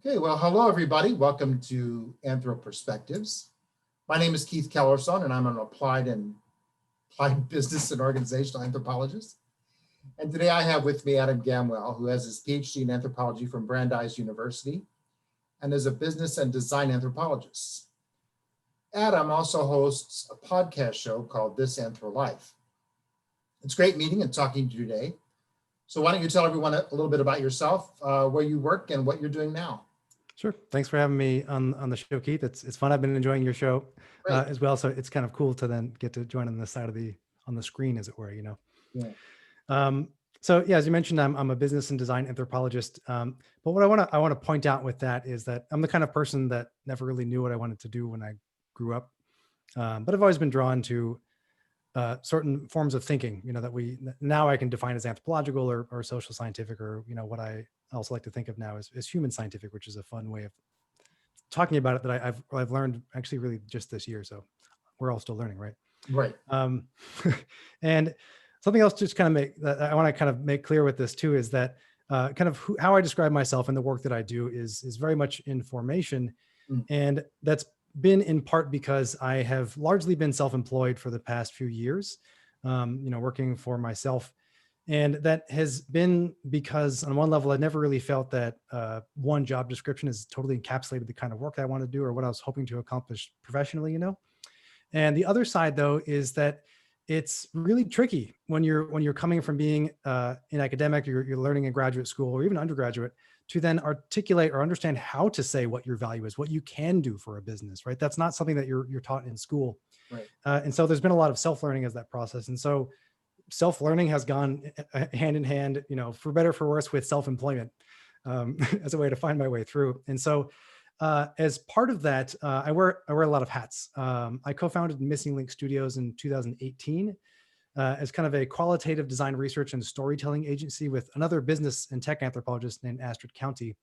Okay, well, hello everybody. Welcome to Anthro Perspectives. My name is Keith Kellerson, and I'm an applied business and organizational anthropologist. And today I have with me Adam Gamwell, who has his PhD in anthropology from Brandeis University and is a business and design anthropologist. Adam also hosts a podcast show called This Anthro Life. It's great meeting and talking to you today. So why don't you tell everyone a little bit about yourself, where you work and what you're doing now? Sure. Thanks for having me on the show, Keith. It's fun. I've been enjoying your show Great. as well. So it's kind of cool to then get to join on the side of on the screen, as it were. Yeah. Um, so yeah, as you mentioned, I'm a business and design anthropologist. But what I want to point out with that is that I'm the kind of person that never really knew what I wanted to do when I grew up. But I've always been drawn to certain forms of thinking, that now I can define as anthropological or social scientific, or what I also like to think of now as human scientific, which is a fun way of talking about it that I've learned actually really just this year. So we're all still learning, right? Right. And something else just I want to kind of make clear with this too is that how I describe myself and the work that I do is very much in formation, and that's been in part because I have largely been self-employed for the past few years, working for myself. And that has been because on one level, I never really felt that one job description has totally encapsulated the kind of work I want to do or what I was hoping to accomplish professionally, And the other side, though, is that it's really tricky when you're coming from being in academic, you're learning in graduate school or even undergraduate, to then articulate or understand how to say what your value is, what you can do for a business, right? That's not something that you're taught in school. Right. And so there's been a lot of self-learning as that process. And so self-learning has gone hand in hand, for better, for worse, with self-employment as a way to find my way through. And so as part of that, I wear a lot of hats. I co-founded Missing Link Studios in 2018 as kind of a qualitative design research and storytelling agency with another business and tech anthropologist named Astrid County.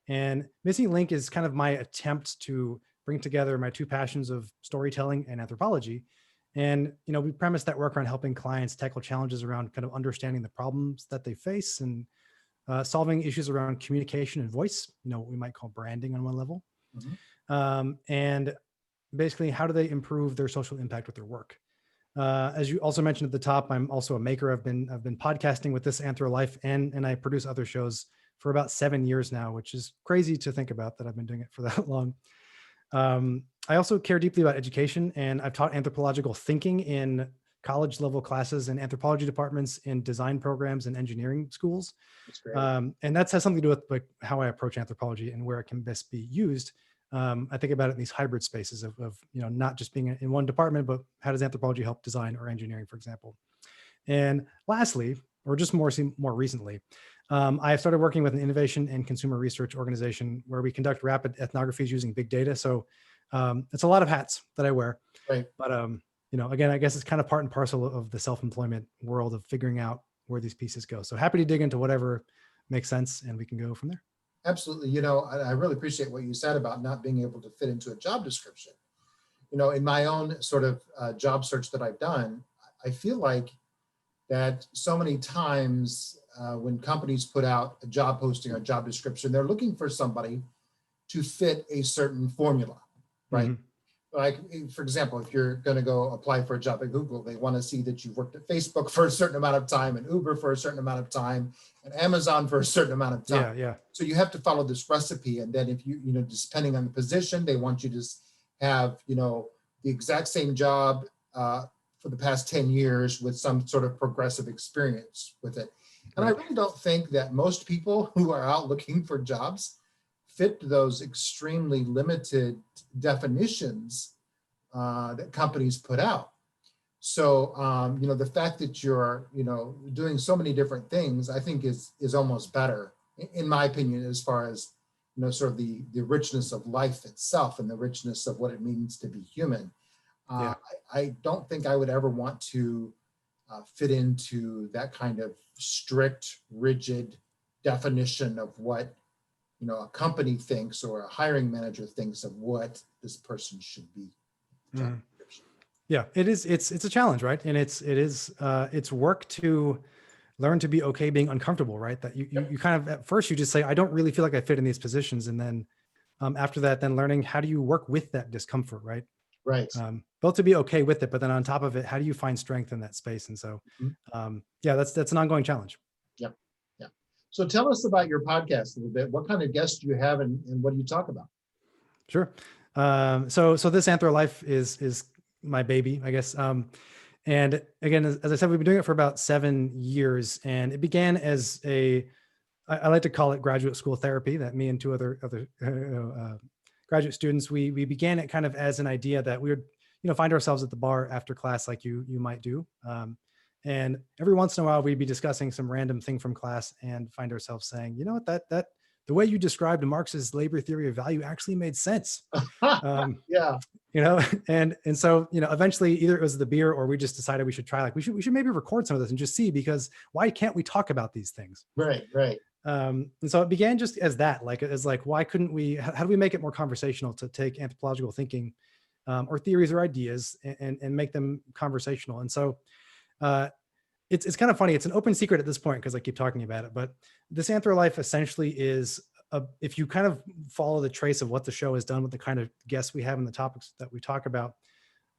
And Missing Link is kind of my attempt to bring together my two passions of storytelling and anthropology. And, we premise that work around helping clients tackle challenges around kind of understanding the problems that they face and solving issues around communication and voice, what we might call branding on one level. Mm-hmm. And basically, how do they improve their social impact with their work? As you also mentioned at the top, I'm also a maker. I've been podcasting with This Anthro Life, and I produce other shows for about 7 years now, which is crazy to think about that I've been doing it for that long. I also care deeply about education, and I've taught anthropological thinking in college level classes and anthropology departments in design programs and engineering schools. That's great. And that has something to do with how I approach anthropology and where it can best be used. I think about it in these hybrid spaces of not just being in one department, but how does anthropology help design or engineering, for example. And lastly, or just more recently, I have started working with an innovation and consumer research organization where we conduct rapid ethnographies using big data. So it's a lot of hats that I wear. Right. But again, I guess it's kind of part and parcel of the self-employment world of figuring out where these pieces go. So happy to dig into whatever makes sense, and we can go from there. Absolutely. I really appreciate what you said about not being able to fit into a job description. In my own sort of job search that I've done, I feel like that so many times when companies put out a job posting or job description, they're looking for somebody to fit a certain formula, right? Mm-hmm. Like, for example, if you're going to go apply for a job at Google, they want to see that you've worked at Facebook for a certain amount of time and Uber for a certain amount of time and Amazon for a certain amount of time. Yeah. So you have to follow this recipe. And then if you depending on the position, they want you to have, the exact same job for the past 10 years with some sort of progressive experience with it. And I really don't think that most people who are out looking for jobs fit those extremely limited definitions that companies put out. So, the fact that you're, doing so many different things, I think is almost better, in my opinion, as far as, sort of the richness of life itself and the richness of what it means to be human. I don't think I would ever want to fit into that kind of strict, rigid definition of what a company thinks or a hiring manager thinks of what this person should be. Yeah, it is. It's a challenge, right? And it's work to learn to be okay being uncomfortable, right? That you kind of, at first you just say, I don't really feel like I fit in these positions. And then after that, then learning how do you work with that discomfort, right? Right. Both to be okay with it, but then on top of it, how do you find strength in that space? And so, yeah, that's an ongoing challenge. Yep. Yeah. So tell us about your podcast a little bit. What kind of guests do you have, and what do you talk about? Sure. So this Anthro Life is my baby, I guess. And again, as I said, we've been doing it for about 7 years, and it began as I like to call it graduate school therapy. That me and two other graduate students, we began it kind of as an idea that we would, find ourselves at the bar after class, like you might do. And every once in a while, we'd be discussing some random thing from class and find ourselves saying, you know what, that the way you described Marx's labor theory of value actually made sense. Yeah. And so, eventually either it was the beer or we just decided we should try, like, we should maybe record some of this and just see, because why can't we talk about these things? Right. And so it began just as that, why couldn't we, how do we make it more conversational to take anthropological thinking or theories or ideas and make them conversational? And so it's kind of funny. It's an open secret at this point because I keep talking about it, but this Anthro Life essentially is, if you kind of follow the trace of what the show has done with the kind of guests we have and the topics that we talk about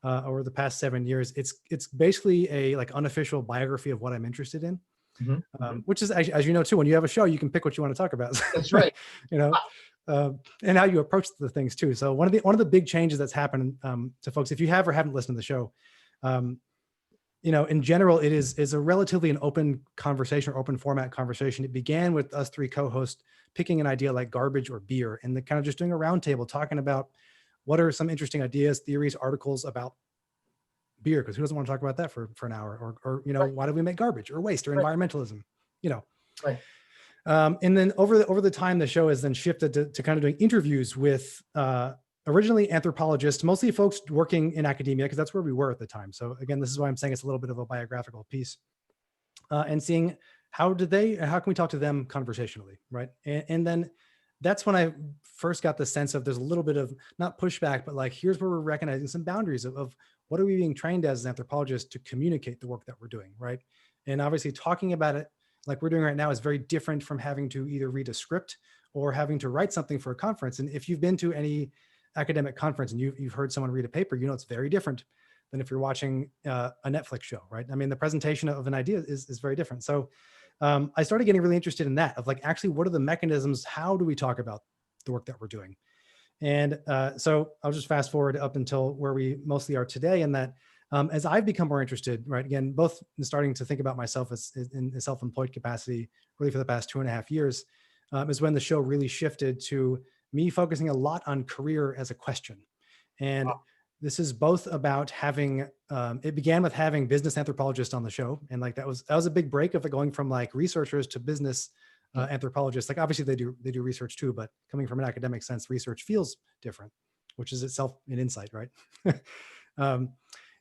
over the past 7 years, it's basically a like unofficial biography of what I'm interested in. Which is, as you know, too, when you have a show, you can pick what you want to talk about. That's right. And how you approach the things too. So one of the big changes that's happened to folks, if you have or haven't listened to the show, in general, it is a relatively an open conversation or open format conversation. It began with us three co-hosts picking an idea like garbage or beer, and then kind of just doing a roundtable talking about what are some interesting ideas, theories, articles about beer, because who doesn't want to talk about that for an hour? Or Right. Why do we make garbage or waste or environmentalism? Right. And then over the time, the show has then shifted to kind of doing interviews with originally anthropologists, mostly folks working in academia, because that's where we were at the time. So again, this is why I'm saying it's a little bit of a biographical piece, and seeing how can we talk to them conversationally, right? And then that's when I first got the sense of there's a little bit of not pushback, but like, here's where we're recognizing some boundaries of what are we being trained as anthropologists to communicate the work that we're doing, right? And obviously talking about it like we're doing right now is very different from having to either read a script or having to write something for a conference. And if you've been to any academic conference and you've heard someone read a paper, it's very different than if you're watching a Netflix show, right? I mean, the presentation of an idea is very different. So I started getting really interested in that, of like, actually, what are the mechanisms? How do we talk about the work that we're doing? And so I'll just fast forward up until where we mostly are today. And that as I've become more interested, right, again, both in starting to think about myself as in a self-employed capacity, really for the past 2.5 years, is when the show really shifted to me focusing a lot on career as a question. And this is both about having, it began with having business anthropologists on the show. And like, that was a big break of it, going from like researchers to business anthropologists. Like obviously they do research too, but coming from an academic sense, research feels different, which is itself an insight, right?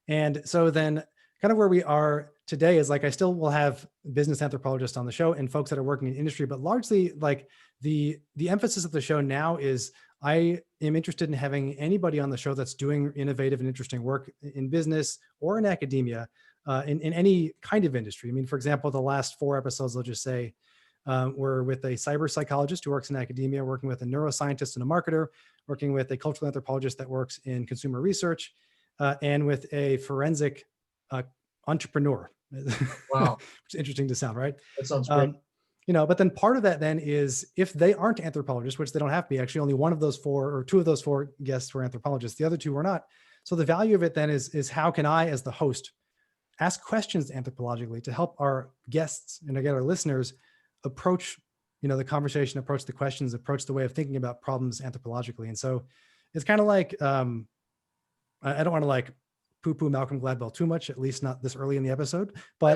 And so then kind of where we are today is like, I still will have business anthropologists on the show and folks that are working in industry, but largely like the emphasis of the show now is I am interested in having anybody on the show that's doing innovative and interesting work in business or in academia, in any kind of industry. I mean, for example, the last 4 episodes, I'll just say, we're with a cyber psychologist who works in academia, working with a neuroscientist and a marketer, working with a cultural anthropologist that works in consumer research, and with a forensic entrepreneur. Wow. Which is interesting to sound, right? That sounds great. But then part of that then is if they aren't anthropologists, which they don't have to be, actually only one of those 4 or 2 of those 4 guests were anthropologists, the other 2 were not. So the value of it then is how can I, as the host, ask questions anthropologically to help our guests and again, our listeners approach, the conversation, approach the questions, approach the way of thinking about problems anthropologically. And so it's kind of like, I don't want to like poo-poo Malcolm Gladwell too much, at least not this early in the episode. But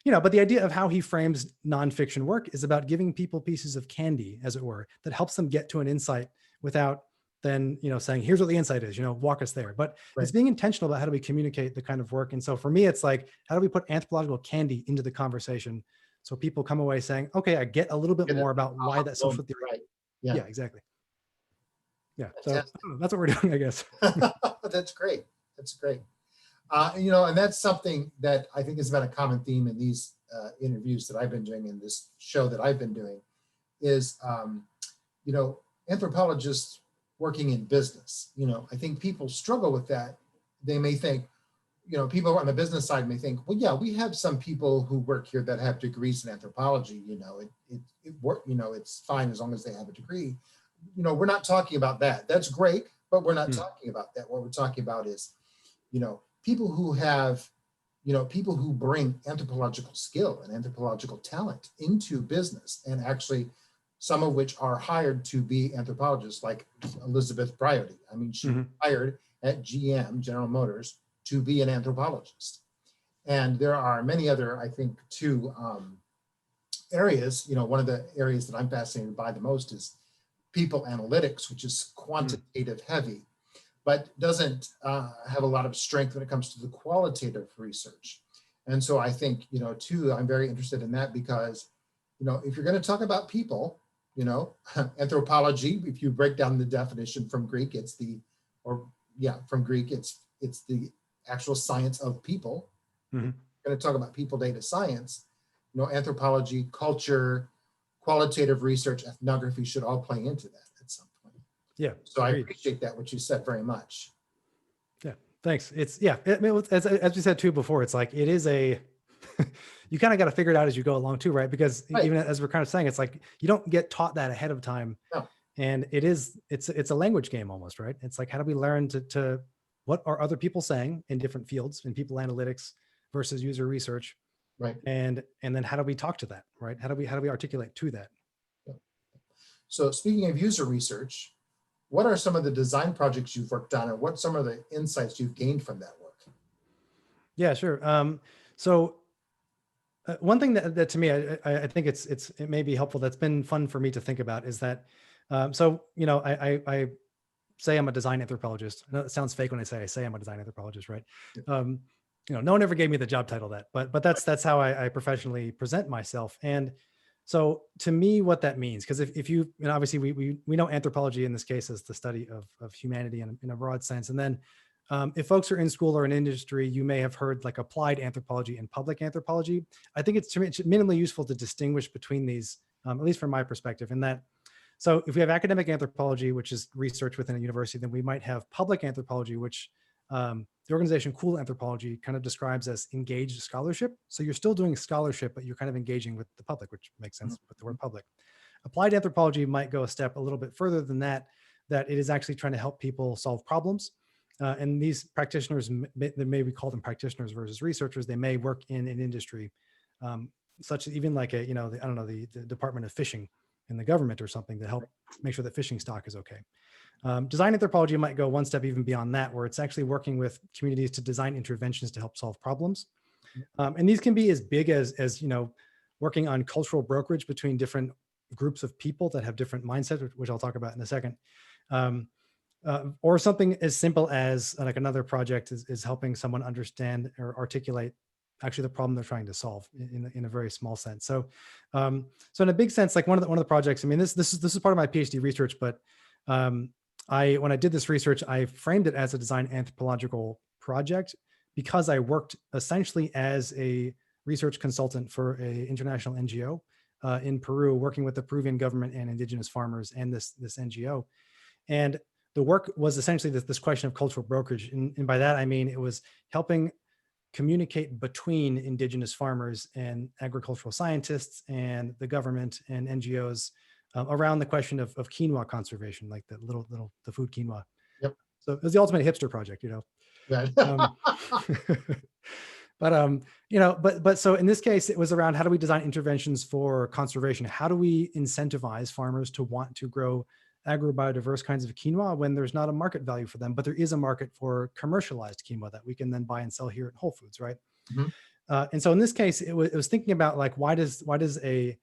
but the idea of how he frames nonfiction work is about giving people pieces of candy, as it were, that helps them get to an insight without then saying, here's what the insight is, walk us there. But it's being intentional about how do we communicate the kind of work. And so for me, it's like, how do we put anthropological candy into the conversation so people come away saying, okay, I get a little bit more about why that social theory. Right. Yeah, exactly. Yeah, so that's what we're doing, I guess. That's great. That's great. And that's something that I think has been a common theme in these interviews that I've been doing in this show that I've been doing is, you know, anthropologists working in business. You know, I think people struggle with that. They may think, you know, people on the business side may think, well, yeah, we have some people who work here that have degrees in anthropology. You know, it work. You know, it's fine as long as they have a degree. You know, we're not talking about that. That's great, but we're not talking about that. What we're talking about is, you know, people who have, you know, people who bring anthropological skill and anthropological talent into business, and actually some of which are hired to be anthropologists, like Elizabeth Brioty. I mean, she hired at GM, General Motors, to be an anthropologist. And there are many other, I think, two areas. You know, one of the areas that I'm fascinated by the most is people analytics, which is quantitative heavy, but doesn't have a lot of strength when it comes to the qualitative research. And so I think, you know, too, I'm very interested in that because, you know, if you're going to talk about people, you know, anthropology, if you break down the definition from Greek, it's the, or yeah, from Greek, it's the actual science of people. We're going to talk about people data science, you know, anthropology, culture, qualitative research, ethnography should all play into that at some point. Yeah. So I appreciate that, what you said very much. Yeah. Thanks. It's, yeah, I mean, as we said too before, it's like, it is a, you kind of got to figure it out as you go along too, right? Because even as we're kind of saying, it's like, you don't get taught that ahead of time. No. And it's a language game almost, right? It's like, how do we learn to what are other people saying in different fields, in people analytics versus user research? Right. And then how do we talk to that, right? How do we articulate to that? So speaking of user research, what are some of the design projects you've worked on, and what some of the insights you've gained from that work? Yeah, sure. So one thing that to me, I think it may be helpful, that's been fun for me to think about, is that, so, you know, I say I'm a design anthropologist. I know it sounds fake when I say I'm a design anthropologist, right? You know, no one ever gave me the job title that, but that's how I professionally present myself. And so to me, what that means, because if you know, obviously we know anthropology in this case as the study of humanity in a broad sense. And then if folks are in school or in industry, you may have heard like applied anthropology and public anthropology. I think it's minimally useful to distinguish between these, at least from my perspective, in that, so if we have academic anthropology, which is research within a university, then we might have public anthropology, which the organization Cool Anthropology kind of describes as engaged scholarship. So you're still doing scholarship, but you're kind of engaging with the public, which makes sense with the word public. Applied anthropology might go a step a little bit further than that, that it is actually trying to help people solve problems. And these practitioners, they may be called them practitioners versus researchers. They may work in an industry, such as even like a, you know, I don't know, the Department of Fishing in the government or something, to help make sure that fishing stock is okay. Design anthropology might go one step even beyond that, where it's actually working with communities to design interventions to help solve problems. And these can be as big as, you know, working on cultural brokerage between different groups of people that have different mindsets, which I'll talk about in a second. Or something as simple as like another project is helping someone understand or articulate actually the problem they're trying to solve in a very small sense. So, so in a big sense, like one of the projects, I mean, this is part of my PhD research, but when I did this research, I framed it as a design anthropological project because I worked essentially as a research consultant for a international NGO in Peru, working with the Peruvian government and indigenous farmers and this NGO. And the work was essentially this question of cultural brokerage. And by that, I mean, it was helping communicate between indigenous farmers and agricultural scientists and the government and NGOs around the question of quinoa conservation, like the food quinoa. Yep. So it was the ultimate hipster project, you know. Right. You know, but so in this case, it was around how do we design interventions for conservation? How do we incentivize farmers to want to grow agrobiodiverse kinds of quinoa when there's not a market value for them, but there is a market for commercialized quinoa that we can then buy and sell here at Whole Foods, right? And so in this case, it was thinking about like, why does a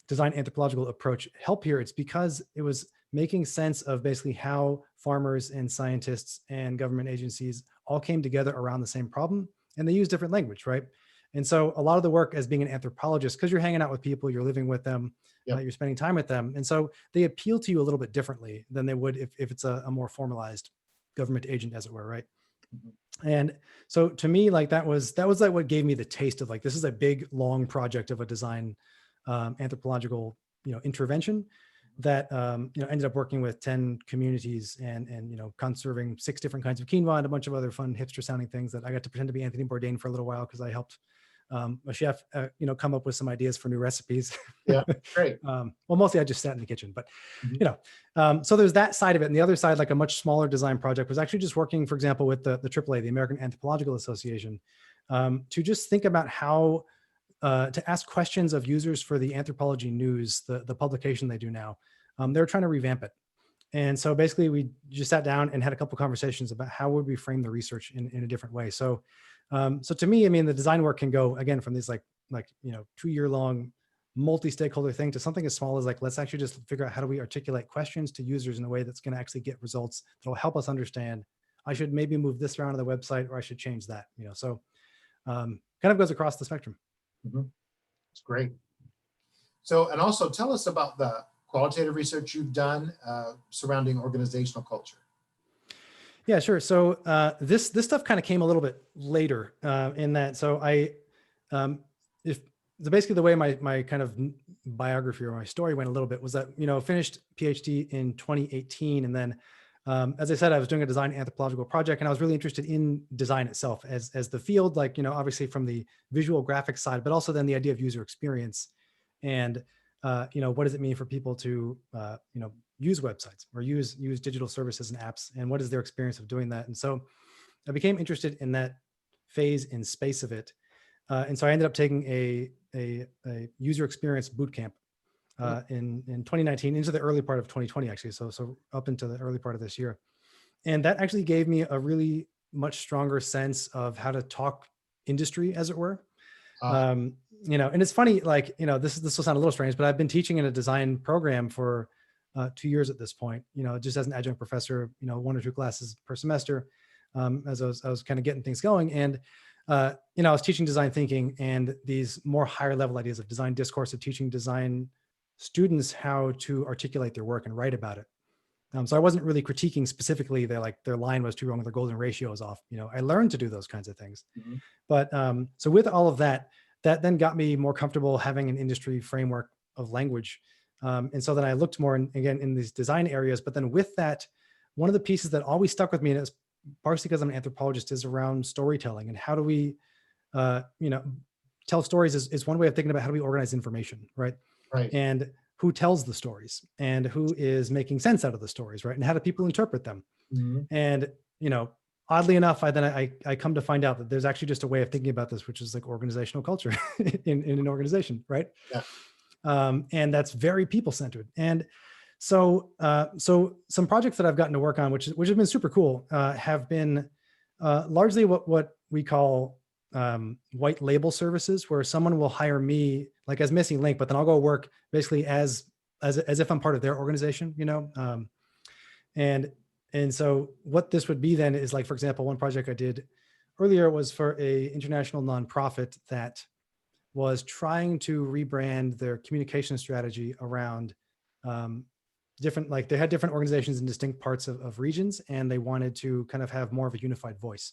design anthropological approach help here? It's because it was making sense of basically how farmers and scientists and government agencies all came together around the same problem, and they use different language, right? And so a lot of the work as being an anthropologist, because you're hanging out with people, you're living with them, you're spending time with them. And so they appeal to you a little bit differently than they would if it's a more formalized government agent, as it were, right? And so to me, like that was like what gave me the taste of like, this is a big, long project of a design anthropological, intervention that, ended up working with 10 communities and, conserving 6 different kinds of quinoa and a bunch of other fun hipster sounding things that I got to pretend to be Anthony Bourdain for a little while because I helped a chef, come up with some ideas for new recipes. Yeah, great. Well, mostly I just sat in the kitchen, but Mhm. so there's that side of it. And the other side, like a much smaller design project, was actually just working, for example, with the AAA, the American Anthropological Association, to just think about how to ask questions of users for the Anthropology News, the publication they do now. They're trying to revamp it. And so basically we just sat down and had a couple conversations about how would we frame the research in a different way. So to me, I mean, the design work can go again from these like 2-year long multi-stakeholder thing to something as small as like, let's actually just figure out how do we articulate questions to users in a way that's going to actually get results that'll help us understand, I should maybe move this around on the website or I should change that, so kind of goes across the spectrum. Mhm. It's great. So, and also tell us about the qualitative research you've done surrounding organizational culture. Yeah, sure. So this stuff kind of came a little bit later in that. So um, if so basically the way my kind of biography or my story went a little bit was that finished PhD in 2018, and then as I said, I was doing a design anthropological project, and I was really interested in design itself as the field, like obviously from the visual graphic side, but also then the idea of user experience, and what does it mean for people to use websites or use digital services and apps, and what is their experience of doing that. And so I became interested in that phase in space of it, and so I ended up taking a user experience boot camp Mm. in 2019 into the early part of 2020, actually. So up into the early part of this year, and that actually gave me a really much stronger sense of how to talk industry, as it were. Uh, And it's funny, like, this will sound a little strange, but I've been teaching in a design program for 2 years at this point, just as an adjunct professor, 1 or 2 classes per semester, as I was kind of getting things going. And, I was teaching design thinking and these more higher level ideas of design discourse, of teaching design students how to articulate their work and write about it. So I wasn't really critiquing specifically their line was too wrong, their golden ratio is off. I learned to do those kinds of things. mhm. But so with all of that, that then got me more comfortable having an industry framework of language. And so then I looked more again in these design areas. But then with that, one of the pieces that always stuck with me, and it's partially because I'm an anthropologist, is around storytelling and how do we, uh, you know, tell stories is one way of thinking about how do we organize information, right? Right. And who tells the stories and who is making sense out of the stories, right? And how do people interpret them? Mhm. And, oddly enough, I come to find out that there's actually just a way of thinking about this, which is like organizational culture in an organization, right? Yeah. And that's very people centered. And so some projects that I've gotten to work on, which have been super cool, have been largely what we call white label services, where someone will hire me like as missing link, but then I'll go work basically as if I'm part of their organization, and and so what this would be then is like, for example, one project I did earlier was for a international nonprofit that was trying to rebrand their communication strategy around um, different, like they had different organizations in distinct parts of regions, and they wanted to kind of have more of a unified voice.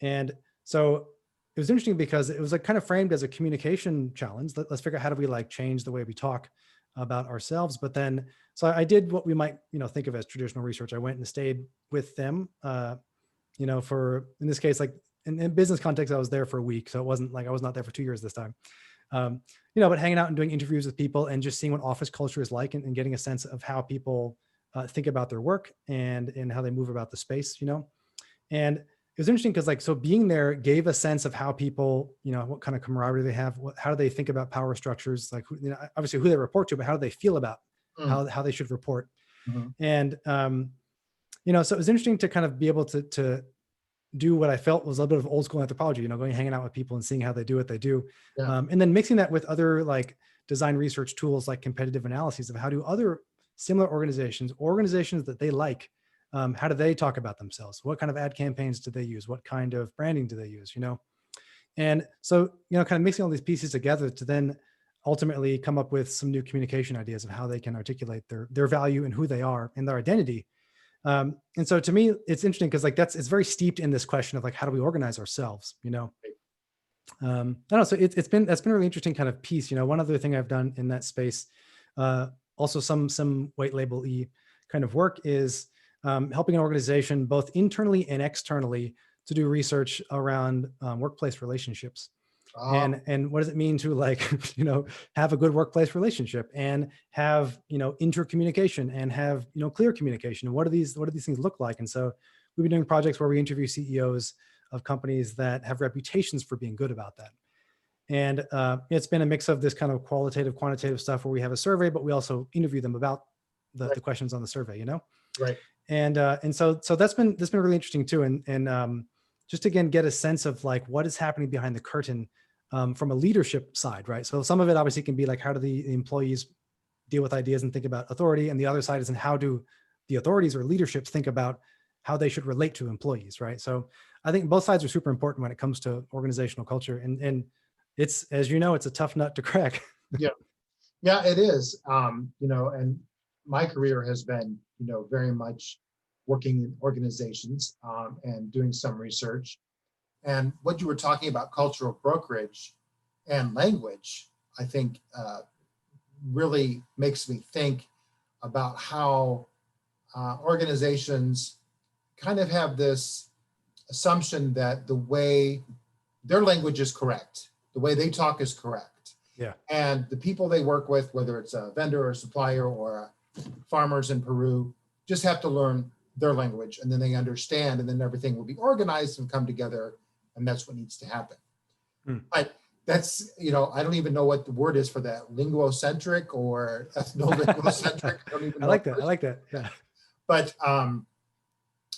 And so it was interesting because it was like kind of framed as a communication challenge. Let's figure out how do we like change the way we talk about ourselves. But then, so I did what we might, think of as traditional research. I went and stayed with them, for, in this case, like in business context, I was there for a week. So it wasn't like I was not there for 2 years this time. But hanging out and doing interviews with people and just seeing what office culture is like, and getting a sense of how people think about their work and how they move about the space, and it was interesting because so being there gave a sense of how people, what kind of camaraderie they have, how do they think about power structures, like, obviously who they report to, but how do they feel about Mm. how they should report. Mhm. And, so it was interesting to kind of be able to do what I felt was a little bit of old school anthropology, going hanging out with people and seeing how they do what they do. Yeah. And then mixing that with other like design research tools, like competitive analyses of how do other similar organizations that they like, how do they talk about themselves? What kind of ad campaigns do they use? What kind of branding do they use? And so, kind of mixing all these pieces together to then ultimately come up with some new communication ideas of how they can articulate their value and who they are and their identity, And so to me, it's interesting because like it's very steeped in this question of like, how do we organize ourselves, you know? I don't know. So that's been a really interesting kind of piece. You know, one other thing I've done in that space, also some white label y kind of work is helping an organization both internally and externally to do research around workplace relationships. Ah, And what does it mean to like, you know, have a good workplace relationship and have, you know, intercommunication and have, you know, clear communication. And what do these things look like? And so we've been doing projects where we interview CEOs of companies that have reputations for being good about that. And it's been a mix of this kind of qualitative, quantitative stuff where we have a survey, but we also interview them about right, the questions on the survey, you know? right, And so that's been really interesting too. And just again, get a sense of like what is happening behind the curtain from a leadership side, right? So some of it obviously can be like, how do the employees deal with ideas and think about authority? And the other side is in how do the authorities or leadership think about how they should relate to employees, right? So I think both sides are super important when it comes to organizational culture. And it's, as you know, it's a tough nut to crack. yeah, yeah, it is. You know, and my career has been, you know, very much working in organizations and doing some research. And what you were talking about, cultural brokerage and language, I think really makes me think about how organizations kind of have this assumption that the way their language is correct, the way they talk is correct. Yeah. And the people they work with, whether it's a vendor or a supplier or farmers in Peru, just have to learn their language and then they understand and then everything will be organized and come together. And that's what needs to happen. Hmm. But that's, you know, I don't even know what the word is for that, linguocentric or ethno-linguocentric. I don't even I know. like that. I like that. Yeah. But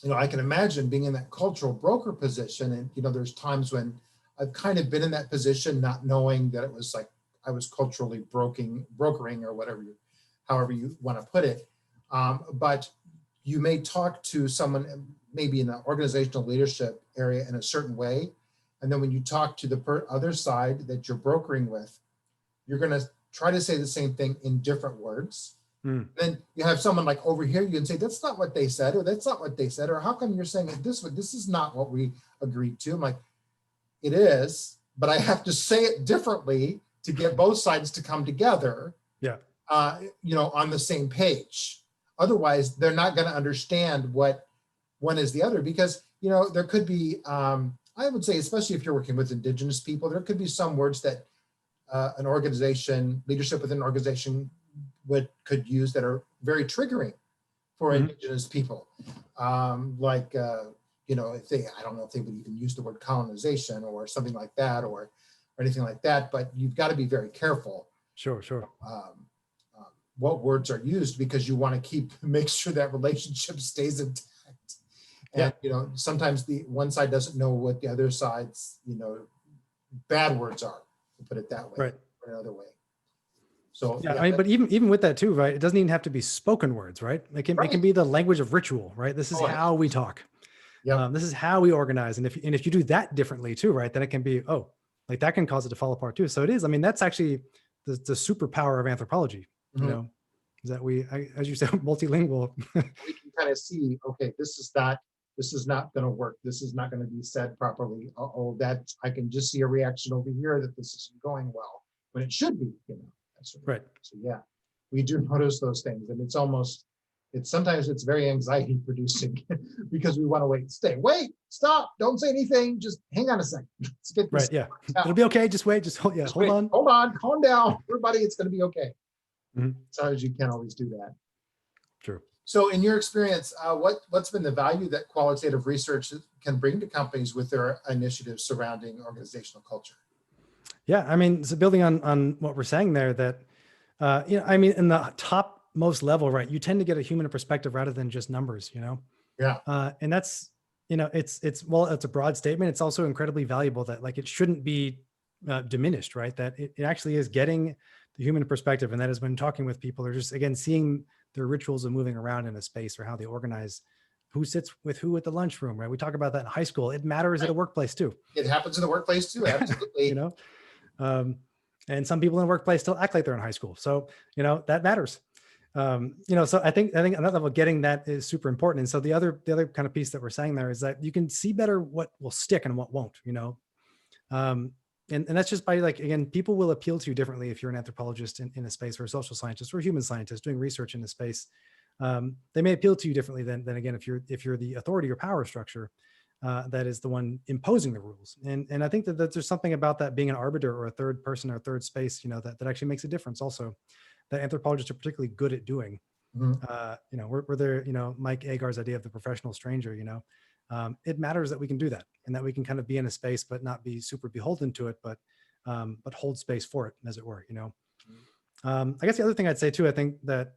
you know, I can imagine being in that cultural broker position. And, you know, there's times when I've kind of been in that position, not knowing that it was like I was culturally brokering or whatever however you want to put it. But you may talk to someone maybe in the organizational leadership area in a certain way. And then when you talk to the other side that you're brokering with, you're going to try to say the same thing in different words. Then you have someone like over here, you can say, that's not what they said, or that's not what they said, or how come you're saying it this way? This is not what we agreed to. I'm like, it is, but I have to say it differently to get both sides to come together, Yeah. you know, on the same page. Otherwise, they're not going to understand what one is the other because, you know, there could be, I would say, especially if you're working with indigenous people, there could be some words that an organization, leadership within an organization could use that are very triggering for indigenous people. Like, you know, if they, I don't know if they would even use the word colonization or something like that or anything like that, but you've got to be very careful. Sure. What words are used because you want to make sure that relationship stays intact. And, Yeah. you know, sometimes the one side doesn't know what the other side's, you know, bad words are, to put it that way, Right. or another way. So, Yeah, I mean, but even with that too, right? It doesn't even have to be spoken words, right? It can right. be the language of ritual, right? This is Oh, how we talk. yeah, This is how we organize. And if you do that differently too, right? Then it can be, oh, like that can cause it to fall apart too. So it is. I mean, that's actually the superpower of anthropology. You mhm. know, is that as you said, multilingual. We can kind of see, okay, this is not going to work. This is not going to be said properly. Oh, that I can just see a reaction over here that this isn't going well when it should be, you know, that sort of Right. thing. So yeah, we do notice those things, and sometimes it's very anxiety producing because we want to wait, stop, don't say anything, just hang on a second. Let's get this Right. Yeah. out. It'll be okay. Just wait. Hold on. Hold on, calm down, everybody. It's going to be okay. Mhm. Sometimes you can't always do that. True. So in your experience, what's been the value that qualitative research can bring to companies with their initiatives surrounding organizational culture? Yeah. I mean, so building on what we're saying there, that you know, I mean, in the top most level, right, you tend to get a human perspective rather than just numbers, you know? Yeah, And that's, you know, well, it's a broad statement. It's also incredibly valuable that like, it shouldn't be diminished, right? That it actually is getting the human perspective. And that is when talking with people or just, again, seeing their rituals of moving around in a space or how they organize who sits with who at the lunchroom, right? We talk about that in high school. It matters at a right. workplace too, It happens in the workplace too. you Absolutely. know? Um, and some people in the workplace still act like they're in high school. So, you know, that matters. So I think on that level, getting that is super important. And so the other kind of piece that we're saying there is that you can see better what will stick and what won't, um, and that's just by, like, again, people will appeal to you differently if you're an anthropologist in a space, or a social scientist or a human scientist doing research in a space. They may appeal to you differently than again, if you're the authority or power structure that is the one imposing the rules. And I think that there's something about that being an arbiter or a third person or a third space, that actually makes a difference also, that anthropologists are particularly good at doing. Mhm. We're there, Mike Agar's idea of the professional stranger, it matters that we can do that, and that we can kind of be in a space, but not be super beholden to it, but hold space for it, as it were. I guess the other thing I'd say too, I think that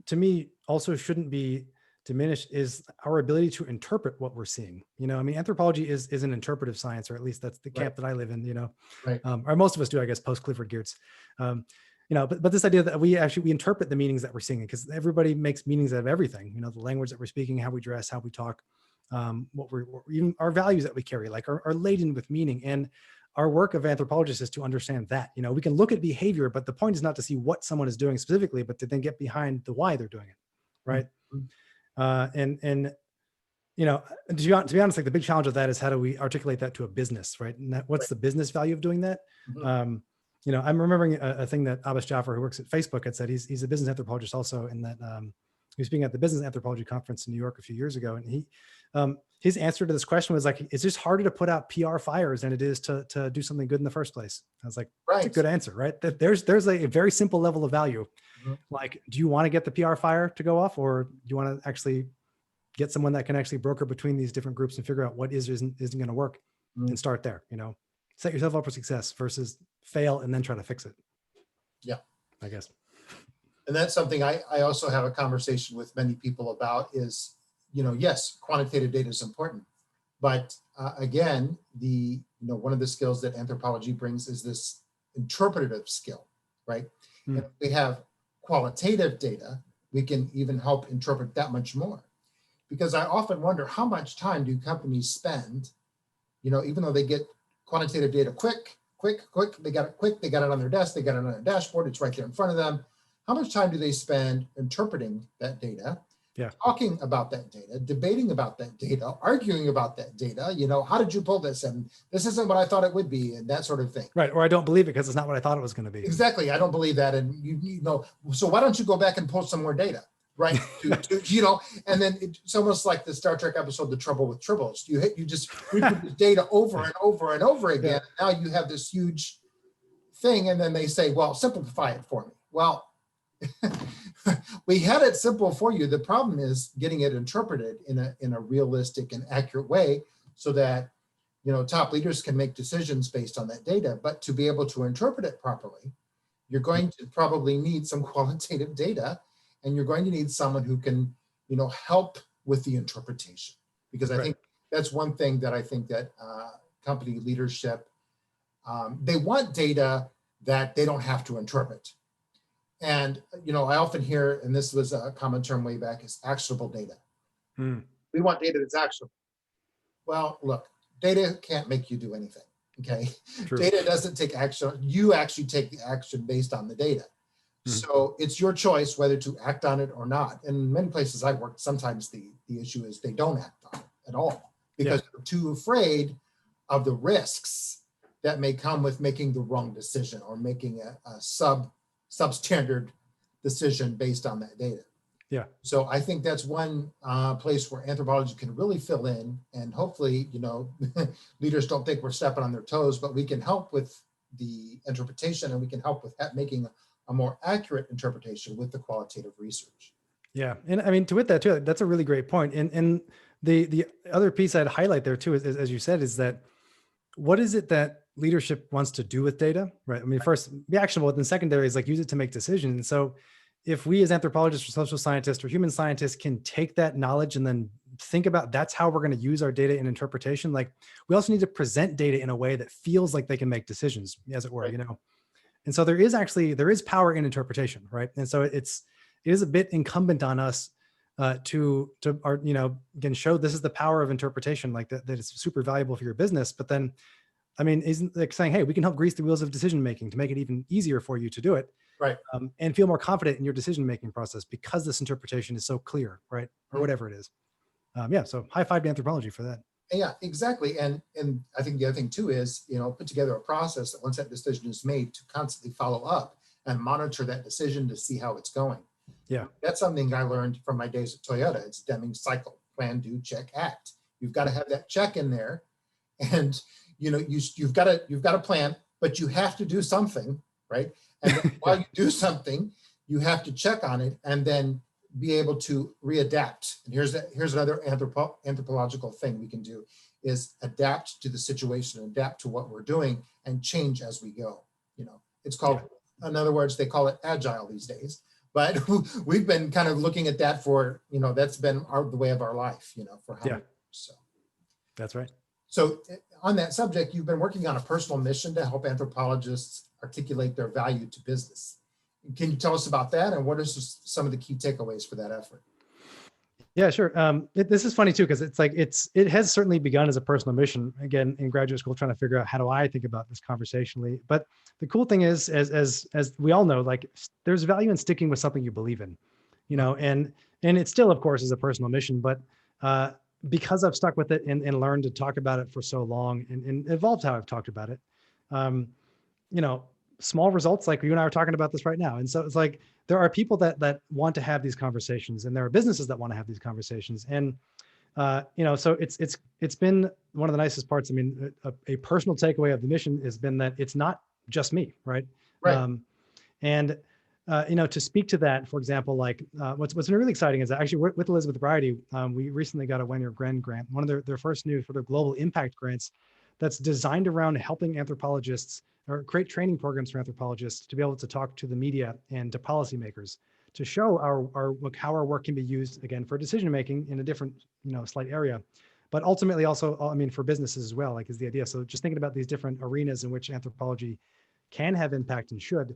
to me also shouldn't be diminished, is our ability to interpret what we're seeing. I mean, anthropology is an interpretive science, or at least that's the Right. camp that I live in, Right. or most of us do, I guess, post Clifford Geertz. But this idea that we interpret the meanings that we're seeing, because everybody makes meanings out of everything, the language that we're speaking, how we dress, how we talk, even our values that we carry, like, are laden with meaning. And our work of anthropologists is to understand that. We can look at behavior, but the point is not to see what someone is doing specifically, but to then get behind the why they're doing it, right? Mhm. And to be honest, like, the big challenge of that is, how do we articulate that to a business, right? And what's Right. the business value of doing that? Mhm. I'm remembering a thing that Abbas Jaffer, who works at Facebook, had said. He's a business anthropologist also, in that he was speaking at the Business Anthropology Conference in New York a few years ago, and his answer to this question was like, it's just harder to put out PR fires than it is to do something good in the first place. I was like, that's a Right. good answer, right? That there's a very simple level of value. Mhm. Like, do you want to get the PR fire to go off, or do you want to actually get someone that can actually broker between these different groups and figure out what isn't going to work, Mhm. and start there? Set yourself up for success versus fail and then try to fix it, Yeah. I guess. And that's something I also have a conversation with many people about is, yes, quantitative data is important, but again, one of the skills that anthropology brings is this interpretative skill, right? Mm. And if we have qualitative data, we can even help interpret that much more. Because I often wonder, how much time do companies spend, even though they get quantitative data quick, they got it quick, they got it on their desk, they got it on their dashboard, it's right there in front of them. How much time do they spend interpreting that data, Yeah. talking about that data, debating about that data, arguing about that data? How did you pull this? And this isn't what I thought it would be, and that sort of thing. Right. Or I don't believe it because it's not what I thought it was going to be. Exactly. I don't believe that. And so why don't you go back and pull some more data? Right. And then it's almost like the Star Trek episode, The Trouble with Tribbles. You just reproduce data over and over and over again. Yeah. And now you have this huge thing. And then they say, well, simplify it for me. Well, we had it simple for you. The problem is getting it interpreted in a realistic and accurate way, so that top leaders can make decisions based on that data. But to be able to interpret it properly, you're going to probably need some qualitative data, and you're going to need someone who can, help with the interpretation. Because I think that's one thing that I think that company leadership, they want data that they don't have to interpret. And, I often hear, and this was a common term way back, is actionable data. Mm. We want data that's actionable. Well, look, data can't make you do anything. Okay. True. Data doesn't take action. You actually take the action based on the data. Mm-hmm. So it's your choice whether to act on it or not. And in many places I've worked, sometimes the issue is they don't act on it at all, because they're too afraid of the risks that may come with making the wrong decision, or making a substandard decision based on that data. Yeah. So I think that's one place where anthropology can really fill in, and hopefully, leaders don't think we're stepping on their toes, but we can help with the interpretation, and we can help with making a more accurate interpretation with the qualitative research. Yeah. And I mean, to with that too, that's a really great point. And the other piece I'd highlight there too, is, as you said, is that what is it that leadership wants to do with data, right? I mean, first, be actionable, and then secondary is like, use it to make decisions. And so if we as anthropologists or social scientists or human scientists can take that knowledge and then think about that's how we're going to use our data in interpretation, like, we also need to present data in a way that feels like they can make decisions, as it were, Right. And so there is power in interpretation, right? And so it is a bit incumbent on us to again, show this is the power of interpretation, like that it's super valuable for your business. But then, I mean, isn't like saying, hey, we can help grease the wheels of decision making to make it even easier for you to do it. Right. and feel more confident in your decision-making process because this interpretation is so clear, right? Or Mhm. whatever it is. Yeah. So high five to anthropology for that. Yeah, exactly. And I think the other thing too is, put together a process that once that decision is made to constantly follow up and monitor that decision to see how it's going. Yeah. That's something I learned from my days at Toyota. It's Deming's cycle: plan, do, check, act. You've got to have that check in there, and you've got to plan, but you have to do something, right? And then while Yeah. you do something, you have to check on it and then be able to readapt. And here's another anthropological thing we can do is adapt to the situation, adapt to what we're doing, and change as we go. It's Yeah. called, in other words, they call it agile these days. But we've been kind of looking at that for, that's been the way of our life, for how Yeah. many years. That's right. So on that subject, you've been working on a personal mission to help anthropologists articulate their value to business. Can you tell us about that, and what are some of the key takeaways for that effort? Yeah, sure. This is funny too, because it's like it has certainly begun as a personal mission. Again, in graduate school, trying to figure out how do I think about this conversationally. But the cool thing is, as we all know, like there's value in sticking with something you believe in, and it still, of course, is a personal mission. But because I've stuck with it and learned to talk about it for so long, and evolved how I've talked about it, um, you know, small results like you and I are talking about this right now. And so it's like there are people that want to have these conversations, and there are businesses that want to have these conversations. And so it's been one of the nicest parts. I mean, a personal takeaway of the mission has been that it's not just me, right? Right. And to speak to that, for example, like what's been really exciting is that actually with Elizabeth Variety, we recently got a Wenner Gren grant, one of their first new sort of global impact grants that's designed around helping anthropologists or create training programs for anthropologists to be able to talk to the media and to policymakers to show how our work can be used again for decision making in a different slight area, but ultimately also, I mean, for businesses as well, like is the idea. So just thinking about these different arenas in which anthropology can have impact and should.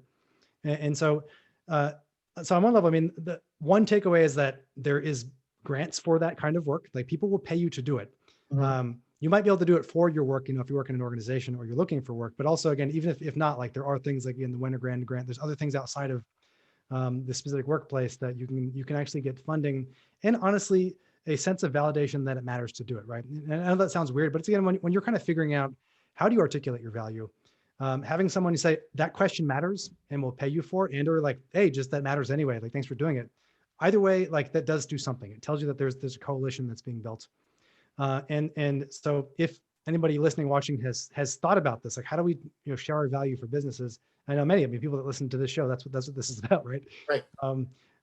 And so, so on one level, I mean, the one takeaway is that there is grants for that kind of work. Like people will pay you to do it. Mhm. You might be able to do it for your work, if you work in an organization or you're looking for work. But also, again, even if not, like there are things like in the Wenner Grant, there's other things outside of the specific workplace that you can actually get funding and honestly a sense of validation that it matters to do it, right? And I know that sounds weird, but it's again when you're kind of figuring out how do you articulate your value, having someone who say that question matters and will pay you for it, and or like, hey, just that matters anyway, like thanks for doing it. Either way, like that does do something. It tells you that there's a coalition that's being built. And so if anybody listening, watching has thought about this, like how do we share our value for businesses? I know many of you people that listen to this show, that's what this is about, right? Right.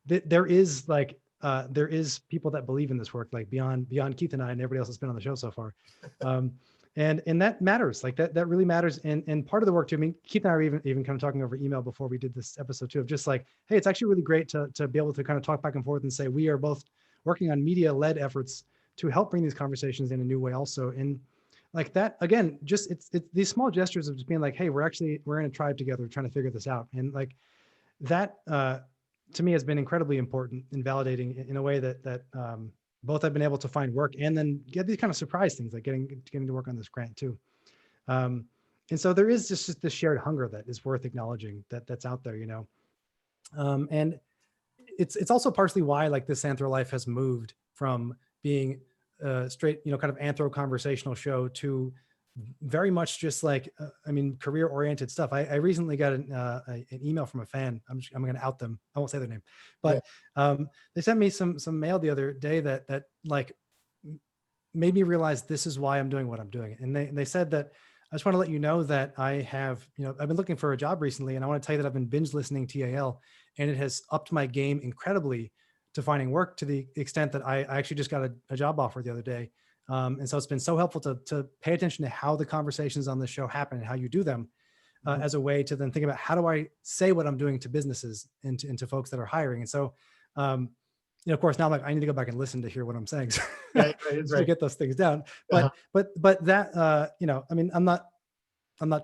There is there is people that believe in this work, like beyond Keith and I and everybody else that's been on the show so far. And that matters, like that really matters. And part of the work too, I mean, Keith and I were even kind of talking over email before we did this episode too, of just like, hey, it's actually really great to be able to kind of talk back and forth and say, we are both working on media-led efforts to help bring these conversations in a new way also. And like that, again, just it's these small gestures of just being like, hey, we're in a tribe together trying to figure this out. And like that, to me has been incredibly important in validating in a way that both have been able to find work and then get these kind of surprise things like getting to work on this grant too. And so there is just this shared hunger that is worth acknowledging that's out there, and it's also partially why like this Anthro Life has moved from being straight, kind of anthro conversational show to very much just like, I mean, career oriented stuff. I recently got an email from a fan. I'm going to out them. I won't say their name, but they sent me some mail the other day that like made me realize this is why I'm doing what I'm doing. And they said that I just want to let you know that I have, I've been looking for a job recently, and I want to tell you that I've been binge listening TAL, and it has upped my game incredibly to finding work, to the extent that I actually just got a job offer the other day. And so it's been so helpful to pay attention to how the conversations on this show happen and how you do them as a way to then think about how do I say what I'm doing to businesses and to folks that are hiring. And so, of course, now I'm like, I need to go back and listen to hear what I'm saying Right. to get those things down. Uh-huh. But that, I mean, I'm not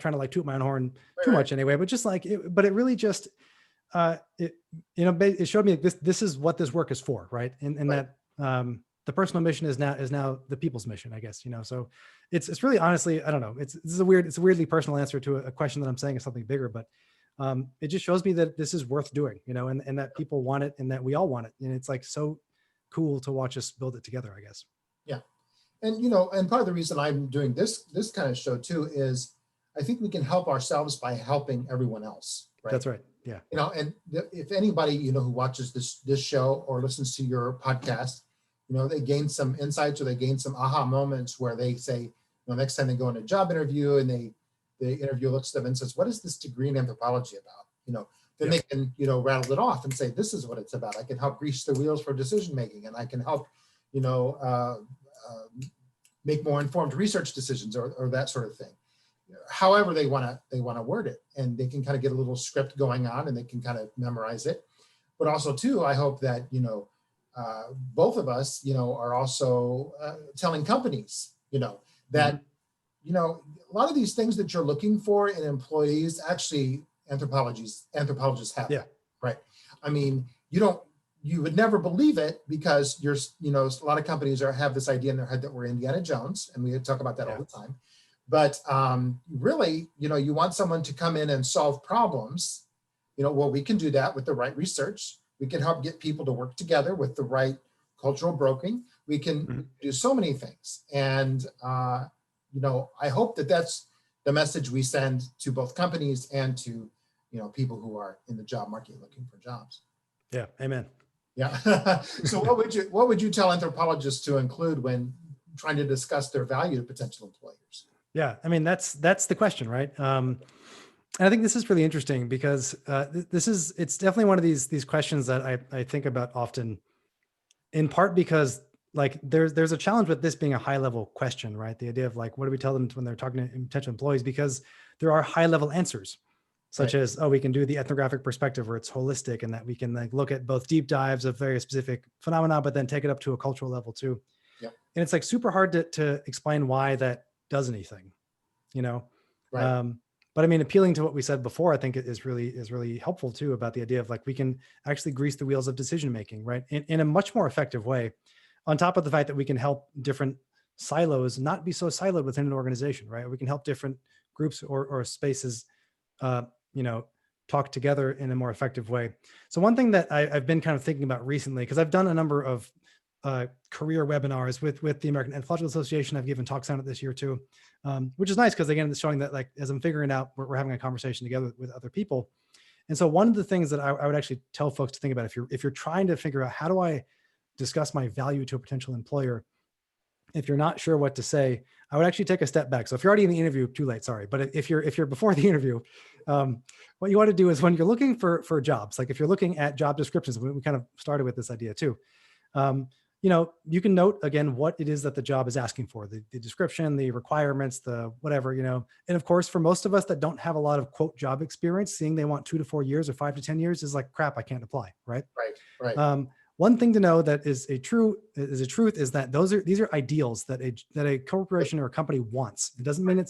trying to like toot my own horn too much anyway, but just like, but it really just, it showed me like this is what this work is for. Right. And that, the personal mission is now the people's mission, I guess, so it's really, honestly, I don't know. It's a weirdly personal answer to a question that I'm saying is something bigger, but it just shows me that this is worth doing, and that people want it and that we all want it. And it's like so cool to watch us build it together, I guess. Yeah. And, and part of the reason I'm doing this kind of show too is I think we can help ourselves by helping everyone else, right? That's right. Yeah. And if anybody, who watches this show or listens to your podcast, they gain some insights or they gain some aha moments where they say, next time they go in a job interview and the interviewer looks at them and says, what is this degree in anthropology about? Then they can, rattle it off and say, this is what it's about. I can help grease the wheels for decision making, and I can help, make more informed research decisions or that sort of thing. However they want to word it, and they can kind of get a little script going on and they can kind of memorize it. But also too, I hope that, both of us, are also telling companies, that, a lot of these things that you're looking for in employees, actually anthropologists have. Yeah. Right. I mean, you would never believe it because a lot of companies have this idea in their head that we're Indiana Jones, and we talk about that all the time. But really, you want someone to come in and solve problems. Well, we can do that with the right research. We can help get people to work together with the right cultural brokering. We can do so many things. And, I hope that that's the message we send to both companies and to, people who are in the job market looking for jobs. Yeah. Amen. Yeah. So what would you tell anthropologists to include when trying to discuss their value to potential employers? Yeah. I mean, that's the question, right? And I think this is really interesting because it's definitely one of these questions that I think about often, in part because like there's a challenge with this being a high level question, right? The idea of like, what do we tell them when they're talking to potential employees? Because there are high level answers, such as, we can do the ethnographic perspective where it's holistic and that we can like look at both deep dives of very specific phenomena, but then take it up to a cultural level too. Yeah. And it's like super hard to explain why that does anything, Right. But I mean, appealing to what we said before, I think is really helpful too, about the idea of like, we can actually grease the wheels of decision-making, right? In a much more effective way, on top of the fact that we can help different silos not be so siloed within an organization, right? We can help different groups or spaces, talk together in a more effective way. So one thing that I've been kind of thinking about recently, because I've done a number of career webinars with the American Anthropological Association. I've given talks on it this year too, which is nice because again, it's showing that like, as I'm figuring out, we're having a conversation together with other people. And so one of the things that I would actually tell folks to think about, if you're trying to figure out how do I discuss my value to a potential employer, if you're not sure what to say, I would actually take a step back. So if you're already in the interview, too late, sorry. But if you're before the interview, what you want to do is when you're looking for jobs, like if you're looking at job descriptions, we kind of started with this idea too. You can note again what it is that the job is asking for, the description, the requirements, the whatever, and of course, for most of us that don't have a lot of quote job experience, seeing they want 2 to 4 years or 5 to 10 years is like, crap, I can't apply. Right. Right. One thing to know that is a truth is that these are ideals that a corporation or a company wants. It doesn't mean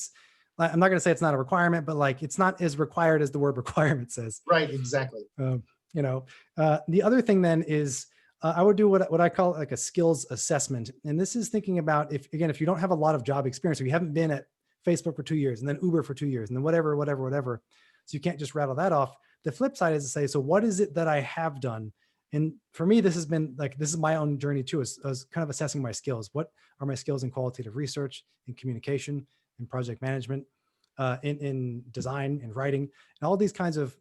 I'm not going to say it's not a requirement, but like, it's not as required as the word requirement says. Right. Exactly. The other thing then is, I would do what I call like a skills assessment. And this is thinking about if you don't have a lot of job experience, or you haven't been at Facebook for 2 years and then Uber for 2 years and then whatever. So you can't just rattle that off. The flip side is to say, so what is it that I have done? And for me, this is my own journey too, is kind of assessing my skills. What are my skills in qualitative research, in communication, in project management, in design, in writing, and all these kinds of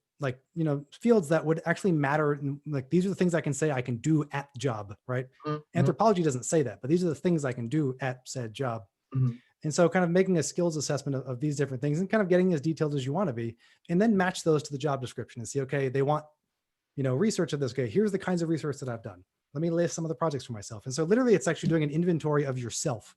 fields that would actually matter. Like, these are the things I can say I can do at the job, right? Mm-hmm. Anthropology doesn't say that, but these are the things I can do at said job. Mm-hmm. And so kind of making a skills assessment of these different things and kind of getting as detailed as you want to be, and then match those to the job description and see, okay, they want, research of this. Okay, here's the kinds of research that I've done. Let me list some of the projects for myself. And so literally it's actually doing an inventory of yourself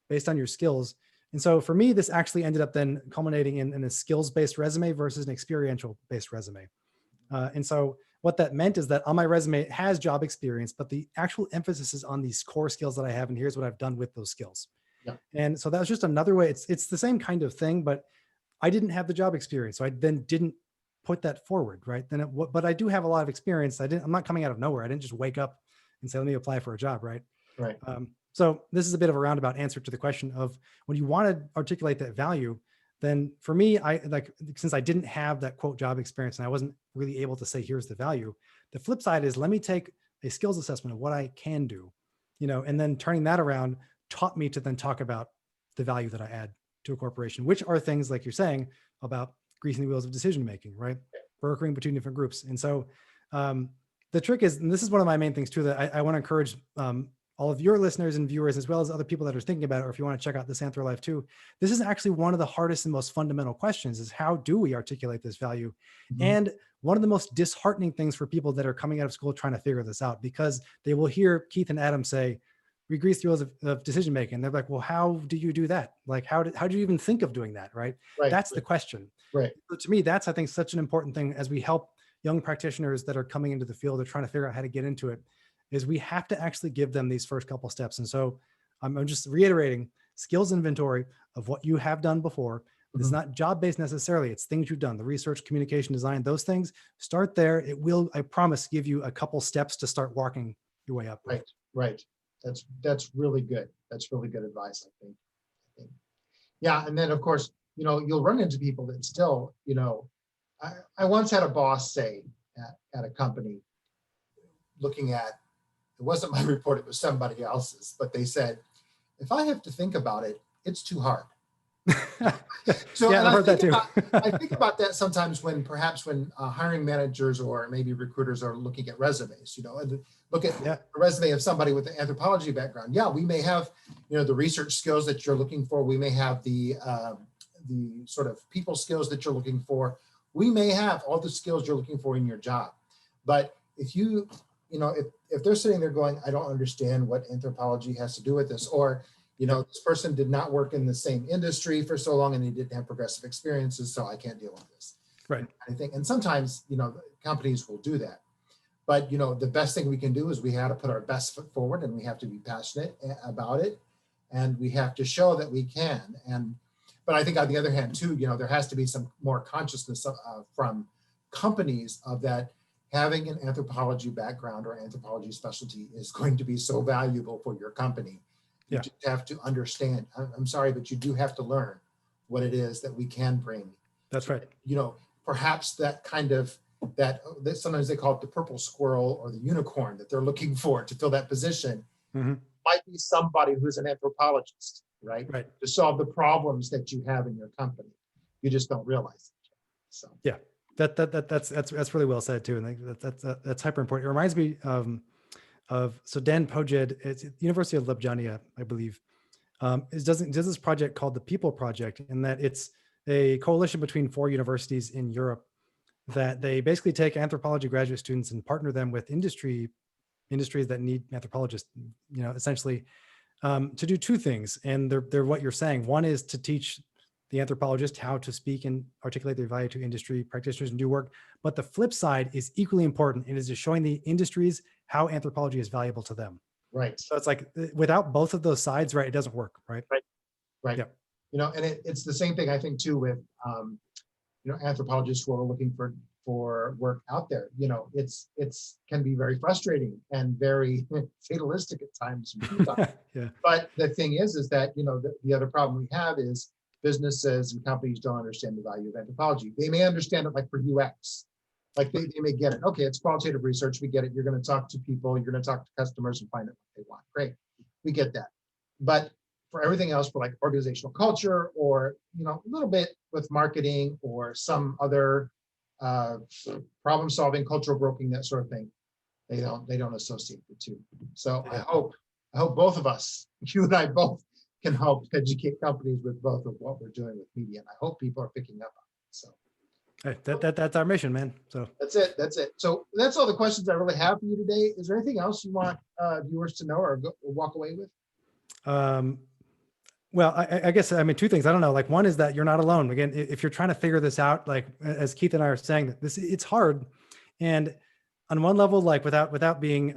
based on your skills. And so for me, this actually ended up then culminating in a skills-based resume versus an experiential-based resume. And so what that meant is that on my resume, it has job experience, but the actual emphasis is on these core skills that I have, and here's what I've done with those skills. Yeah. And so that was just another way. It's the same kind of thing, but I didn't have the job experience. So I then didn't put that forward, right? But I do have a lot of experience. I'm not coming out of nowhere. I didn't just wake up and say, let me apply for a job, right? Right. So this is a bit of a roundabout answer to the question of when you want to articulate that value, then for me, I like, since I didn't have that quote job experience and I wasn't really able to say, here's the value. The flip side is, let me take a skills assessment of what I can do, and then turning that around taught me to then talk about the value that I add to a corporation, which are things like you're saying about greasing the wheels of decision making, right? Brokering between different groups. And so the trick is, and this is one of my main things too, that I want to encourage all of your listeners and viewers, as well as other people that are thinking about it, or if you want to check out this Anthro Life too, this is actually one of the hardest and most fundamental questions, is how do we articulate this value? Mhm. And one of the most disheartening things for people that are coming out of school trying to figure this out, because they will hear Keith and Adam say, we grease the wheels of decision making. They're like, well, how do you do that? Like, how do you even think of doing that? Right. Right. That's the question. Right. So to me, that's, I think, such an important thing as we help young practitioners that are coming into the field or trying to figure out how to get into it, is we have to actually give them these first couple steps. And so I'm just reiterating, skills inventory of what you have done before. It's not job-based necessarily. It's things you've done, the research, communication, design, those things. Start there. It will, I promise, give you a couple steps to start walking your way up. Right. Right. That's really good. That's really good advice, I think. Yeah. And then of course, you'll run into people that still, I once had a boss say at a company, looking at, it wasn't my report, it was somebody else's, but they said, if I have to think about it, it's too hard. So yeah, I've heard that too. I think about that sometimes when hiring managers or maybe recruiters are looking at resumes, and look at the resume of somebody with an anthropology background. Yeah, we may have, the research skills that you're looking for. We may have the sort of people skills that you're looking for. We may have all the skills you're looking for in your job. But if if they're sitting there going, I don't understand what anthropology has to do with this, or this person did not work in the same industry for so long and they didn't have progressive experiences, so I can't deal with this. Right. I think, and sometimes, companies will do that. But, the best thing we can do is we have to put our best foot forward, and we have to be passionate about it. And we have to show that we can. But I think on the other hand too, there has to be some more consciousness from companies of that having an anthropology background or anthropology specialty is going to be so valuable for your company. You just have to understand. I'm sorry, but you do have to learn what it is that we can bring. That's right. Perhaps that kind of that sometimes they call it the purple squirrel or the unicorn that they're looking for to fill that position might be somebody who's an anthropologist, right? To solve the problems that you have in your company. You just don't realize it. So yeah, that's really well said too, and that's hyper important. It reminds me so Dan Pojed, it's at the University of Ljubljana, I believe, does this project called the People Project, and that it's a coalition between 4 universities in Europe that they basically take anthropology graduate students and partner them with industries that need anthropologists, essentially to do 2 things. And they're what you're saying. One is to teach the anthropologist how to speak and articulate their value to industry practitioners and do work. But the flip side is equally important. It is just showing the industries how anthropology is valuable to them. Right. So it's like, without both of those sides, right, it doesn't work, right? Right. Yeah. And it's the same thing I think too with anthropologists who are looking for work out there. It's can be very frustrating and very fatalistic at times. Yeah. But the thing is that the other problem we have is businesses and companies don't understand the value of anthropology. They may understand it like for UX, like they may get it. Okay, it's qualitative research. We get it. You're going to talk to people. You're going to talk to customers and find out what they want. Great, we get that. But for everything else, for like organizational culture or a little bit with marketing or some other problem solving, cultural broking, that sort of thing, they don't associate the two. So I hope both of us, you and I both, can help educate companies with both of what we're doing with media. And I hope people are picking up on it. So hey, that's our mission, man. So that's it. So that's all the questions I really have for you today. Is there anything else you want viewers to know or walk away with? Well, I guess, 2 things. I don't know. Like, one is that you're not alone. Again, if you're trying to figure this out, like as Keith and I are saying, it's hard. And on one level, like without being,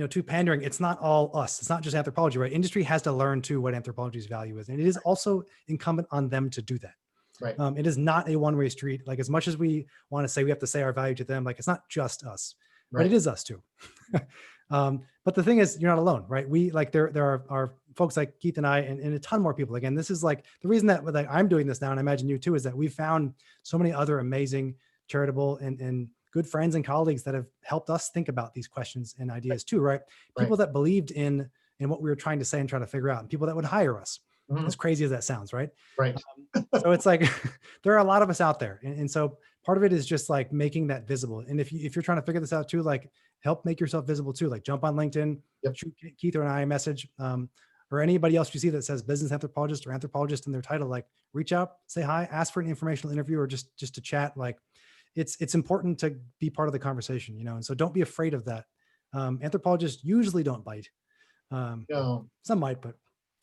too pandering, it's not all us. It's not just anthropology, right? Industry has to learn too what anthropology's value is. And it is also incumbent on them to do that. Right. It is not a one-way street. Like, as much as we want to say we have to say our value to them, like, it's not just us, but it is us too. But the thing is, you're not alone, right? We, like, there are folks like Keith and I, and a ton more people. Again, this is like the reason that like, I'm doing this now, and I imagine you too, is that we've found so many other amazing, charitable, and good friends and colleagues that have helped us think about these questions and ideas too, right? People that believed in what we were trying to say and try to figure out, and people that would hire us, as crazy as that sounds, right? Right. So it's like there are a lot of us out there, and so part of it is just like making that visible. And if you're trying to figure this out too, like help make yourself visible too. Like jump on LinkedIn, shoot Keith or I a message, or anybody else you see that says business anthropologist or anthropologist in their title. Like reach out, say hi, ask for an informational interview, or just to chat. Like it's important to be part of the conversation, you know. And so don't be afraid of that. Anthropologists usually don't bite. No, Some might, but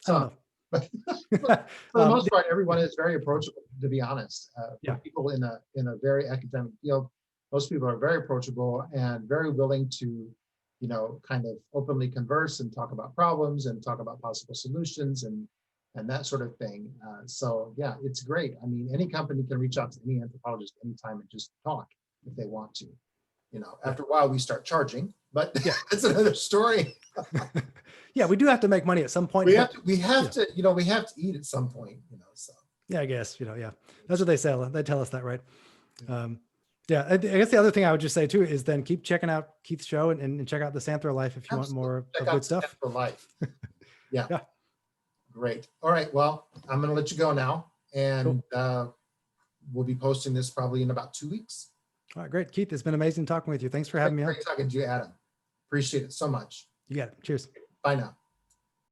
I don't know. but for the most part, everyone is very approachable, to be honest. For people in a very academic field, most people are very approachable and very willing to, you know, kind of openly converse and talk about problems and talk about possible solutions and that sort of thing. So yeah, it's great. I mean, any company can reach out to any anthropologist anytime and just talk if they want to. You know, after a while we start charging, but that's another story. Yeah, we do have to make money at some point. We have to, you know, we have to eat at some point, you know, so. Yeah, I guess, you know, that's what they say. They tell us that, right? I guess the other thing I would just say too, is then keep checking out Keith's show and check out the Santhro Life if you want more of good stuff. Santhro Life. Yeah. Great. All right. Well, I'm going to let you go now, and we'll be posting this probably in about 2 weeks. All right, great. Keith, it's been amazing talking with you. Thanks for having me on. Great talking to you, Adam. Appreciate it so much. You got it. Cheers. Bye now.